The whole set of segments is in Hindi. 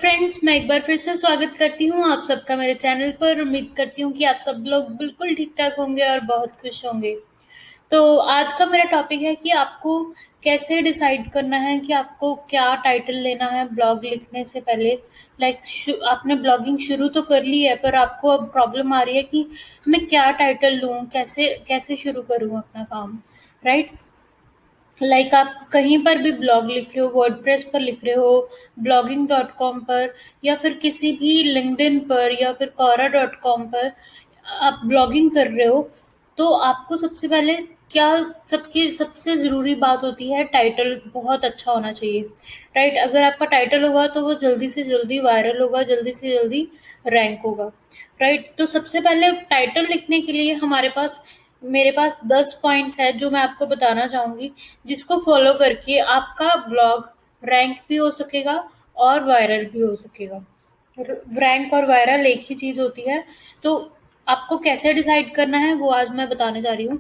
फ्रेंड्स, मैं एक बार फिर से स्वागत करती हूँ आप सबका मेरे चैनल पर। उम्मीद करती हूँ कि आप सब लोग बिल्कुल ठीक-ठाक होंगे और बहुत खुश होंगे। तो आज का मेरा टॉपिक है कि आपको कैसे डिसाइड करना है कि आपको क्या टाइटल लेना है ब्लॉग लिखने से पहले। आपने ब्लॉगिंग शुरू तो कर ली है, पर आपको अब प्रॉब्लम आ रही है कि मैं क्या टाइटल लूँ, कैसे कैसे शुरू करूँ अपना काम, राइट? आप कहीं पर भी ब्लॉग लिख रहे हो, वर्डप्रेस पर लिख रहे हो, blogging.com पर, या फिर किसी भी लिंक्डइन पर, या फिर quora.com पर आप ब्लॉगिंग कर रहे हो, तो आपको सबसे पहले क्या सबकी सबसे ज़रूरी बात होती है, टाइटल बहुत अच्छा होना चाहिए, राइट? अगर आपका टाइटल होगा तो वो जल्दी से जल्दी वायरल होगा, जल्दी से जल्दी रैंक होगा, राइट? तो सबसे पहले टाइटल लिखने के लिए मेरे पास 10 पॉइंट्स हैं जो मैं आपको बताना चाहूँगी, जिसको फ़ॉलो करके आपका ब्लॉग रैंक भी हो सकेगा और वायरल भी हो सकेगा। रैंक और वायरल एक ही चीज़ होती है। तो आपको कैसे डिसाइड करना है वो आज मैं बताने जा रही हूँ।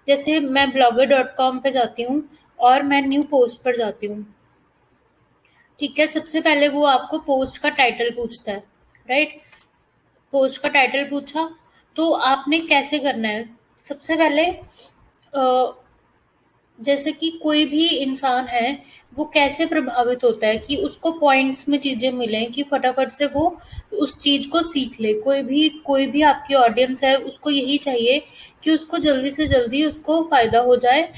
जैसे मैं blogger.com पे जाती हूँ और मैं न्यू पोस्ट पर जाती हूँ। ठीक है, सबसे पहले वो आपको पोस्ट का टाइटल पूछता है, राइट? पोस्ट का टाइटल पूछा, तो आपने कैसे करना है? सबसे पहले जैसे कि कोई भी इंसान है, वो कैसे प्रभावित होता है कि उसको पॉइंट्स में चीज़ें मिलें कि फटाफट से वो उस चीज़ को सीख ले। कोई भी आपकी ऑडियंस है, उसको यही चाहिए कि उसको जल्दी से जल्दी उसको फ़ायदा हो जाए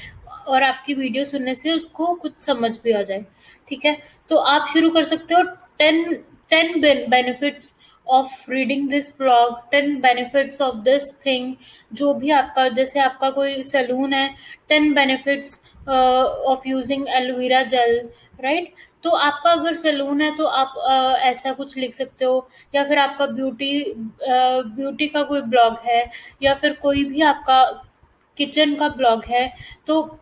और आपकी वीडियो सुनने से उसको कुछ समझ भी आ जाए, ठीक है? तो आप शुरू कर सकते हो 10 10 benefits of reading this blog, 10 benefits of this thing. जो भी आपका, जैसे आपका कोई सैलून है, 10 benefits of using aloe vera gel, right? तो आपका अगर सैलून है तो आप ऐसा कुछ लिख सकते हो, या फिर आपका ब्यूटी का कोई ब्लॉग है, या फिर कोई भी आपका किचन का ब्लॉग है, तो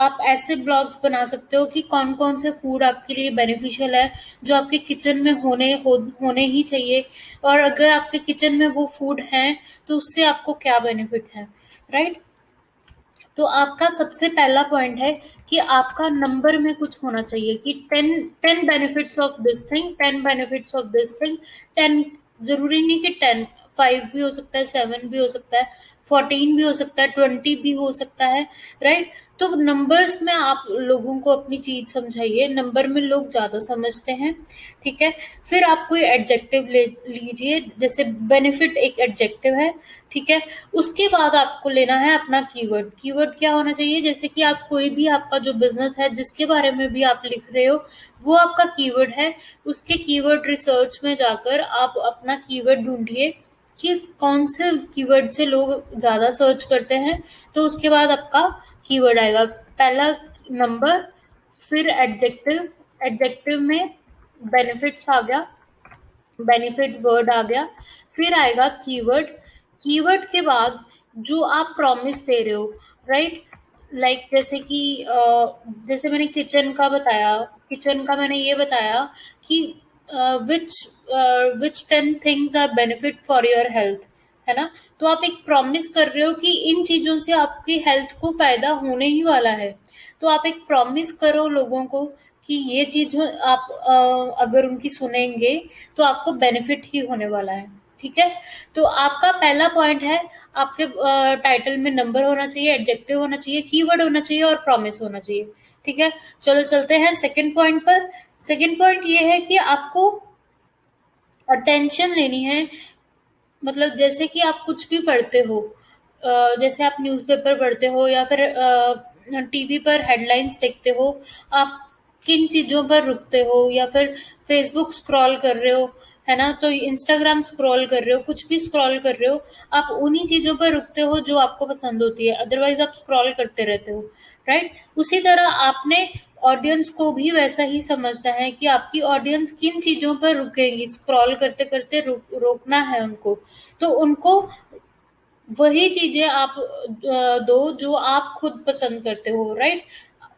आप ऐसे ब्लॉग्स बना सकते हो कि कौन-कौन से फूड आपके लिए बेनिफिशियल है, जो आपके किचन में होने ही चाहिए, और अगर आपके किचन में वो फूड हैं, तो उससे आपको क्या बेनिफिट है, राइट? तो आपका सबसे पहला पॉइंट है कि आपका नंबर में कुछ होना चाहिए कि 10 benefits of this thing, 10 benefits of this thing. 10 ज़रूरी नहीं कि 10, 5 भी हो सकता है, 7 भी हो सकता है, 14 भी हो सकता है, 20 भी हो सकता है, राइट? तो नंबर्स में आप लोगों को अपनी चीज़ समझाइए, नंबर में लोग ज़्यादा समझते हैं, ठीक है? फिर आप कोई एडजेक्टिव ले लीजिए, जैसे बेनिफिट एक एडजेक्टिव है, ठीक है? उसके बाद आपको लेना है अपना कीवर्ड। कीवर्ड क्या होना चाहिए? जैसे कि आप कोई भी आपका जो बिज़नेस है, जिसके बारे में भी आप लिख रहे हो, वो आपका कीवर्ड है। उसके कीवर्ड रिसर्च में जाकर आप अपना कीवर्ड ढूँढिए कि कौन से कीवर्ड से लोग ज़्यादा सर्च करते हैं, तो उसके बाद आपका कीवर्ड आएगा। पहला नंबर, फिर एडजेक्टिव, एडजेक्टिव में बेनिफिट्स आ गया, बेनिफिट वर्ड आ गया, फिर आएगा कीवर्ड। कीवर्ड के बाद जो आप प्रॉमिस दे रहे हो, राइट? जैसे कि जैसे मैंने किचन का मैंने ये बताया कि which which 10 things are benefit for your health, है ना? तो आप एक प्रॉमिस कर रहे हो कि इन चीज़ों से आपकी हेल्थ को फ़ायदा होने ही वाला है। तो आप एक प्रॉमिस करो लोगों को कि ये चीज़ आप अगर उनकी सुनेंगे तो आपको बेनिफिट ही होने वाला है, ठीक है? तो आपका पहला पॉइंट है, आपके टाइटल में नंबर होना चाहिए, एडजेक्टिव होना चाहिए, कीवर्ड होना चाहिए और प्रॉमिस होना चाहिए, ठीक है? चलो चलते हैं सेकंड पॉइंट पर। सेकंड पॉइंट ये है कि आपको अटेंशन लेनी है। मतलब जैसे कि आप कुछ भी पढ़ते हो, जैसे आप न्यूज़पेपर पढ़ते हो या फिर टीवी पर हेडलाइंस देखते हो, आप किन चीज़ों पर रुकते हो, या फिर फेसबुक स्क्रॉल कर रहे हो, है ना? तो इंस्टाग्राम स्क्रॉल कर रहे हो, कुछ भी स्क्रॉल कर रहे हो, आप उन्हीं चीज़ों पर रुकते हो जो आपको पसंद होती है, अदरवाइज आप स्क्रॉल करते रहते हो, राइट? उसी तरह आपने ऑडियंस को भी वैसा ही समझना है कि आपकी ऑडियंस किन चीज़ों पर रुकेगी, स्क्रॉल करते-करते रोकना है उनको। तो उनको वही चीज़ें आप दो जो आप खुद पसंद करते हो, राइट?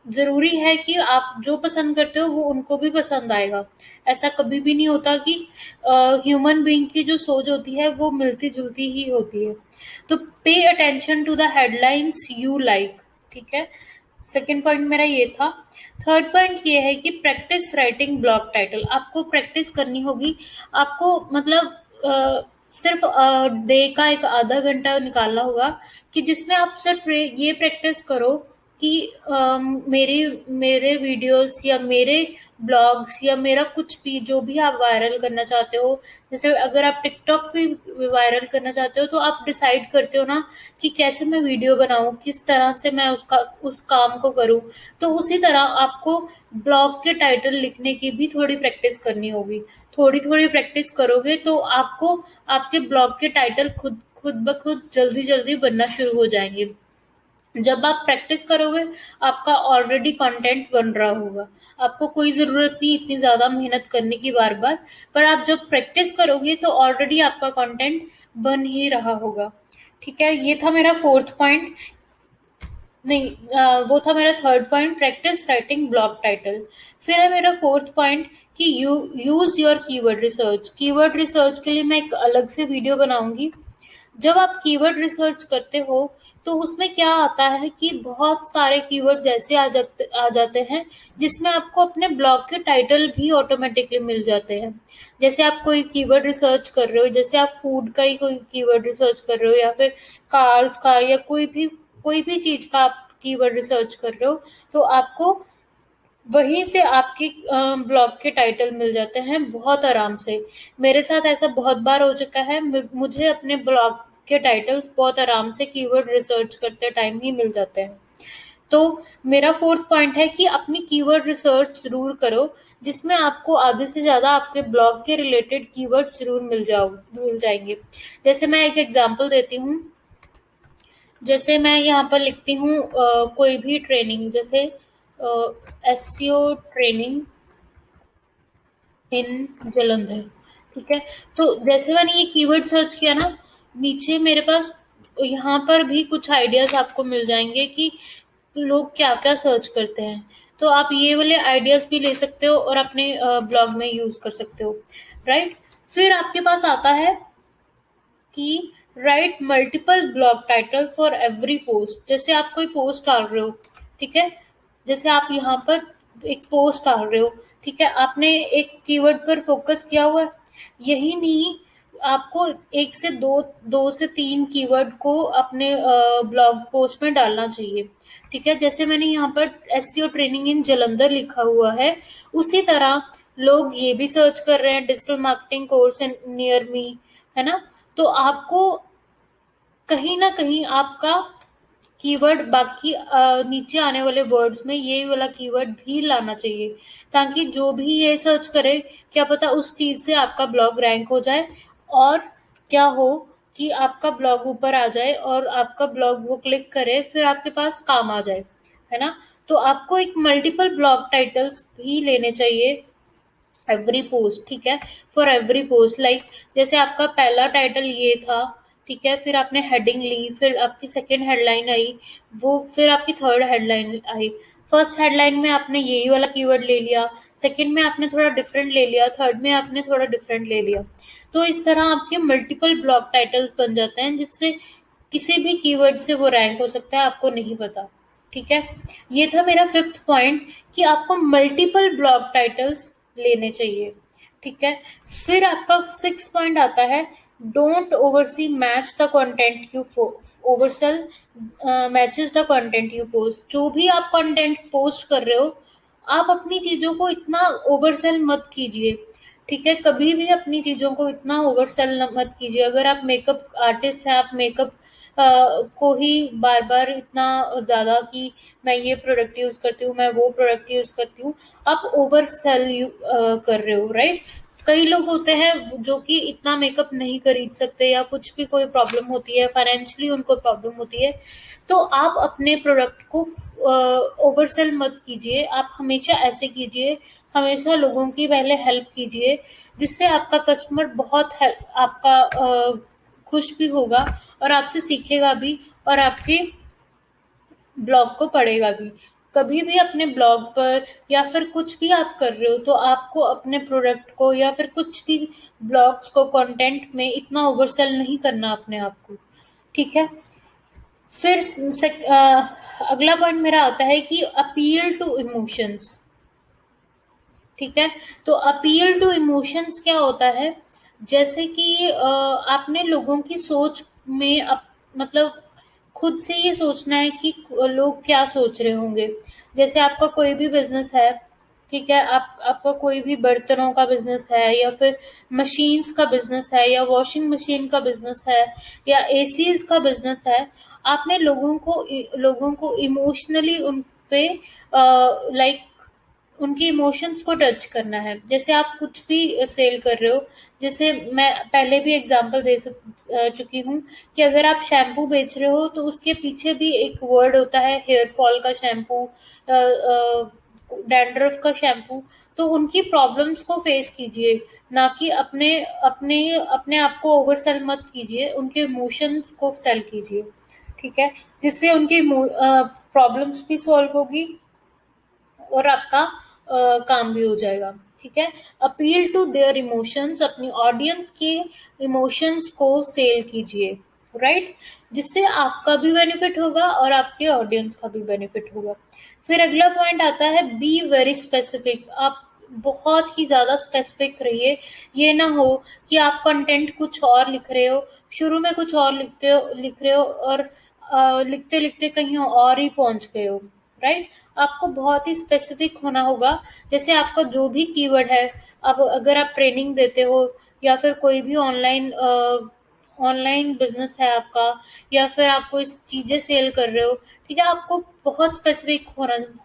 ज़रूरी है कि आप जो पसंद करते हो वो उनको भी पसंद आएगा। ऐसा कभी भी नहीं होता कि ह्यूमन बीइंग की जो सोच होती है वो मिलती-जुलती ही होती है। तो pay attention to the headlines you like, ठीक है? सेकंड पॉइंट मेरा ये था। थर्ड पॉइंट ये है कि प्रैक्टिस राइटिंग ब्लॉग टाइटल। आपको प्रैक्टिस करनी होगी। आपको मतलब सिर्फ डे का एक आधा घंटा निकालना होगा कि जिसमें आप सिर्फ ये प्रैक्टिस करो कि मेरी मेरे वीडियोस या मेरे ब्लॉग्स या मेरा कुछ भी जो भी आप वायरल करना चाहते हो, जैसे अगर आप टिकटॉक पे वायरल करना चाहते हो तो आप डिसाइड करते हो ना कि कैसे मैं वीडियो बनाऊं, किस तरह से मैं उसका उस काम को करूं। तो उसी तरह आपको ब्लॉग के टाइटल लिखने की भी थोड़ी प्रैक्टिस करनी होगी। थोड़ी थोड़ी प्रैक्टिस करोगे तो आपको आपके ब्लॉग के टाइटल खुद खुद ब खुद जल्दी जल्दी बनना शुरू हो जाएंगे। जब आप प्रैक्टिस करोगे आपका ऑलरेडी कंटेंट बन रहा होगा। आपको कोई ज़रूरत नहीं इतनी ज़्यादा मेहनत करने की बार-बार, पर आप जब प्रैक्टिस करोगे तो ऑलरेडी आपका कंटेंट बन ही रहा होगा। ठीक है? ये था मेरा फोर्थ पॉइंट। नहीं, वो था मेरा third point, practice writing blog title. फिर है मेरा फोर्थ पॉइंट कि use your keyword research. Keyword research के लिए मैं एक अलग से वीडियो बनाऊँगी। जब आप कीवर्ड रिसर्च करते हो तो उसमें क्या आता है कि बहुत सारे कीवर्ड्स ऐसे आ जाते हैं जिसमें आपको अपने ब्लॉग के टाइटल भी ऑटोमेटिकली मिल जाते हैं। जैसे आप कोई कीवर्ड रिसर्च कर रहे हो, जैसे आप फूड का ही कोई कीवर्ड रिसर्च कर रहे हो या फिर कार्स का या कोई भी चीज का आप कीवर्ड रिसर्च कर रहे हो, तो आपको वहीं से आपके ब्लॉग के टाइटल मिल जाते हैं बहुत आराम से। मेरे साथ ऐसा बहुत बार हो चुका है। मुझे अपने ब्लॉग के टाइटल्स बहुत आराम से कीवर्ड रिसर्च करते टाइम ही मिल जाते हैं। तो मेरा फोर्थ पॉइंट है कि अपनी कीवर्ड रिसर्च ज़रूर करो, जिसमें आपको आधे से ज़्यादा आपके ब्लॉग के रिलेटेड कीवर्ड ज़रूर मिल जाएंगे। जैसे मैं एक एग्जांपल देती हूँ। जैसे मैं यहाँ पर लिखती हूँ कोई भी ट्रेनिंग, जैसे एसईओ ट्रेनिंग इन जलंधर। ठीक है? तो जैसे मैंने ये कीवर्ड सर्च किया ना, नीचे मेरे पास यहाँ पर भी कुछ आइडियाज आपको मिल जाएंगे कि लोग क्या क्या सर्च करते हैं। तो आप ये वाले आइडियाज भी ले सकते हो और अपने ब्लॉग में यूज कर सकते हो। राइट? फिर आपके पास आता है कि right multiple blog title for every post. जैसे आप कोई पोस्ट डाल रहे हो, ठीक है? जैसे आप यहाँ पर एक पोस्ट डाल रहे हो, ठीक है? आपने एक कीवर्ड पर फोकस किया हुआ है। यही नहीं, आपको एक से दो से तीन कीवर्ड को अपने ब्लॉग पोस्ट में डालना चाहिए। ठीक है? जैसे मैंने यहाँ पर एसईओ ट्रेनिंग इन जलंधर लिखा हुआ है, उसी तरह लोग ये भी सर्च कर रहे हैं digital marketing course near me, है ना? तो आपको कहीं ना कहीं आपका कीवर्ड बाकी नीचे आने वाले वर्ड्स में ये वाला कीवर्ड भी लाना चाहिए, ताकि जो भी ये सर्च करे, क्या पता उस चीज से आपका ब्लॉग रैंक हो जाए और क्या हो कि आपका ब्लॉग ऊपर आ जाए और आपका ब्लॉग वो क्लिक करे फिर आपके पास काम आ जाए, है ना? तो आपको एक मल्टीपल ब्लॉग टाइटल्स भी लेने चाहिए एवरी पोस्ट। ठीक है? फॉर एवरी पोस्ट, लाइक जैसे आपका पहला टाइटल ये था, ठीक है? फिर आपने हेडिंग ली, फिर आपकी सेकंड हेडलाइन आई, वो फिर आपकी third headline I. First headline में आपने यही वाला कीवर्ड ले लिया, सेकंड में आपने थोड़ा डिफरेंट ले लिया, थर्ड में आपने थोड़ा डिफरेंट ले लिया। तो इस तरह आपके मल्टीपल ब्लॉग टाइटल्स बन जाते हैं, जिससे किसी भी कीवर्ड से वो रैंक हो सकता है, आपको नहीं पता। ठीक है? ये था मेरा फिफ्थ पॉइंट कि आपको मल्टीपल ब्लॉग टाइटल्स लेने चाहिए। ठीक है? फिर आपका सिक्स पॉइंट आता है, don't oversee match the content you oversell matches the content you post. जो भी आप कंटेंट पोस्ट कर रहे हो, आप अपनी चीजों को इतना ओवरसेल मत कीजिए। ठीक है? कभी भी अपनी चीजों को इतना ओवरसेल मत कीजिए। अगर आप मेकअप आर्टिस्ट हैं, आप मेकअप को ही बार बार इतना ज्यादा कि मैं ये प्रोडक्ट यूज करती हूँ, मैं वो प्रोडक्ट यूज करती हूँ, आप ओवर सेल कर रहे हो। राइट? कई लोग होते हैं जो कि इतना मेकअप नहीं खरीद सकते या कुछ भी कोई प्रॉब्लम होती है, फाइनेंशियली उनको प्रॉब्लम होती है, तो आप अपने प्रोडक्ट को ओवर सेल मत कीजिए। आप हमेशा ऐसे कीजिए, हमेशा लोगों की पहले हेल्प कीजिए, जिससे आपका कस्टमर बहुत आपका खुश भी होगा और आपसे सीखेगा भी और आपके ब्लॉग को पढ़ेगा भी। कभी भी अपने ब्लॉग पर या फिर कुछ भी आप कर रहे हो, तो आपको अपने प्रोडक्ट को या फिर कुछ भी ब्लॉग्स को कंटेंट में इतना ओवरसेल नहीं करना अपने आप को। ठीक है? फिर अगला पॉइंट मेरा आता है कि अपील टू इमोशंस। ठीक है, तो अपील टू इमोशंस क्या होता है? जैसे कि आपने लोगों की सोच में मतलब खुद से ये सोचना है कि लोग क्या सोच रहे होंगे। जैसे आपका कोई भी बिजनेस है, ठीक है, आपका कोई भी बर्तनों का बिजनेस है, या फिर मशीन्स का बिजनेस है, या वॉशिंग मशीन का बिजनेस है, या एसीज का बिजनेस है। आपने लोगों को इमोशनली उन पे लाइक उनके इमोशंस को टच करना है। जैसे आप कुछ भी सेल कर रहे हो, जैसे मैं पहले भी एग्जांपल चुकी हूँ कि अगर आप शैम्पू बेच रहे हो तो उसके पीछे भी एक वर्ड होता है, हेयर फॉल का शैम्पू, डैंड्रफ का शैम्पू। तो उनकी प्रॉब्लम्स को फेस कीजिए, ना कि अपने अपने अपने आप को ओवर सेल मत कीजिए, उनके इमोशंस को सेल कीजिए। ठीक है, जिससे उनकी प्रॉब्लम्स भी सॉल्व होगी और आपका काम भी हो जाएगा। ठीक है, अपील टू देयर इमोशंस, अपनी ऑडियंस के इमोशंस को सेल कीजिए, राइट? जिससे आपका भी बेनिफिट होगा और आपके ऑडियंस का भी बेनिफिट होगा। फिर अगला पॉइंट आता है, बी वेरी स्पेसिफिक। आप बहुत ही ज्यादा स्पेसिफिक रहिए। ये ना हो कि आप कंटेंट कुछ और लिख रहे हो, शुरू में कुछ और लिख रहे हो और लिखते लिखते कहीं और ही पहुंच गए हो, राइट? आपको बहुत ही स्पेसिफिक होना होगा। जैसे आपका जो भी कीवर्ड है, अब अगर आप ट्रेनिंग देते हो, या फिर कोई भी ऑनलाइन बिजनेस है आपका, या फिर आप कोई चीजें सेल कर रहे हो, ठीक है, आपको बहुत स्पेसिफिक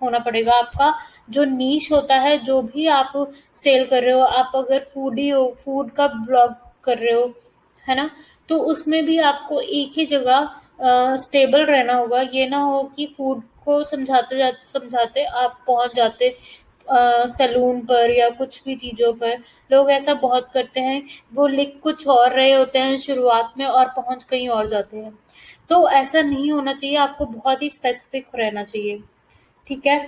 होना पड़ेगा। आपका जो नीश होता है, जो भी आप सेल कर रहे हो, आप अगर फूडी हो, फूड का ब्लॉग कर रहे हो, है ना, तो उसमें भी आपको एक ही जगह स्टेबल रहना होगा। ये ना हो कि फूड को समझाते आप पहुंच जाते सैलून पर या कुछ भी चीज़ों पर। लोग ऐसा बहुत करते हैं, वो लिख कुछ और रहे होते हैं शुरुआत में और पहुंच कहीं और जाते हैं। तो ऐसा नहीं होना चाहिए, आपको बहुत ही स्पेसिफिक रहना चाहिए। ठीक है,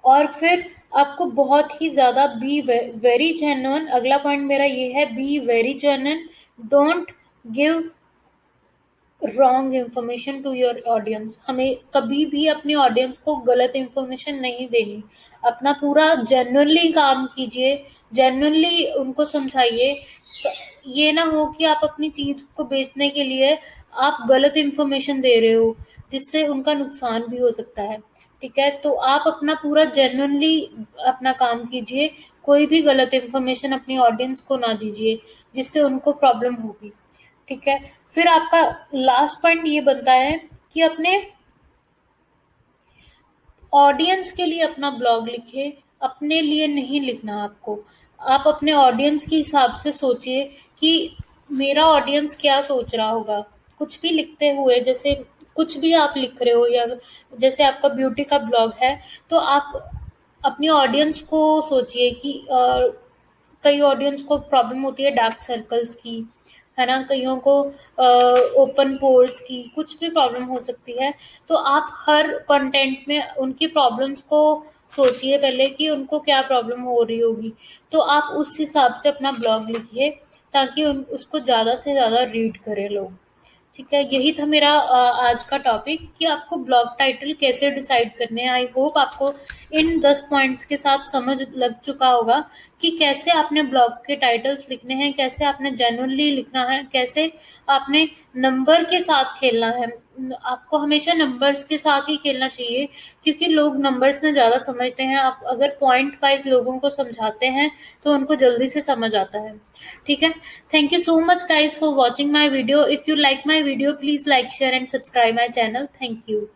और फिर आपको बहुत ही ज़्यादा बी वेरी जेन्युइन। अगला पॉइंट मेरा ये है, be very genuine. Don't give wrong information to your audience. हमें कभी भी अपनी ऑडियंस को गलत इन्फॉर्मेशन नहीं देनी। अपना पूरा जेन्युइनली काम कीजिए, जेन्युइनली उनको समझाइए। ये ना हो कि आप अपनी चीज को बेचने के लिए आप गलत इन्फॉर्मेशन दे रहे हो, जिससे उनका नुकसान भी हो सकता है। ठीक है, तो आप अपना पूरा जेन्युइनली अपना काम कीजिए। कोई भी गलत इन्फॉर्मेशन अपनी ऑडियंस को ना दीजिए, जिससे उनको प्रॉब्लम होगी। ठीक है, फिर आपका लास्ट पॉइंट ये बनता है कि अपने ऑडियंस के लिए अपना ब्लॉग लिखे, अपने लिए नहीं लिखना आपको। आप अपने ऑडियंस के हिसाब से सोचिए कि मेरा ऑडियंस क्या सोच रहा होगा। कुछ भी लिखते हुए, जैसे कुछ भी आप लिख रहे हो, या जैसे आपका ब्यूटी का ब्लॉग है, तो आप अपनी ऑडियंस को सोचिए कि कई ऑडियंस को प्रॉब्लम होती है डार्क सर्कल्स की, है ना, कईयों को ओपन पोर्स की, कुछ भी प्रॉब्लम हो सकती है। तो आप हर कंटेंट में उनकी प्रॉब्लम्स को सोचिए पहले कि उनको क्या प्रॉब्लम हो रही होगी। तो आप उस हिसाब से अपना ब्लॉग लिखिए, ताकि उसको ज़्यादा से ज़्यादा रीड करें लोग। ठीक है, यही था मेरा आज का टॉपिक कि आपको ब्लॉग टाइटल कैसे डिसाइड करने हैं। आई होप आपको इन 10 पॉइंट्स के साथ समझ लग चुका होगा कि कैसे आपने ब्लॉग के टाइटल्स लिखने हैं, कैसे आपने जेन्युइनली लिखना है, कैसे आपने नंबर के साथ खेलना है। आपको हमेशा नंबर्स के साथ ही खेलना चाहिए, क्योंकि लोग नंबर्स में ज़्यादा समझते हैं। आप अगर पॉइंट वाइज लोगों को समझाते हैं तो उनको जल्दी से समझ आता है। ठीक है, thank you so much guys for watching my video. If you like my video, please like, share and subscribe my channel. Thank you.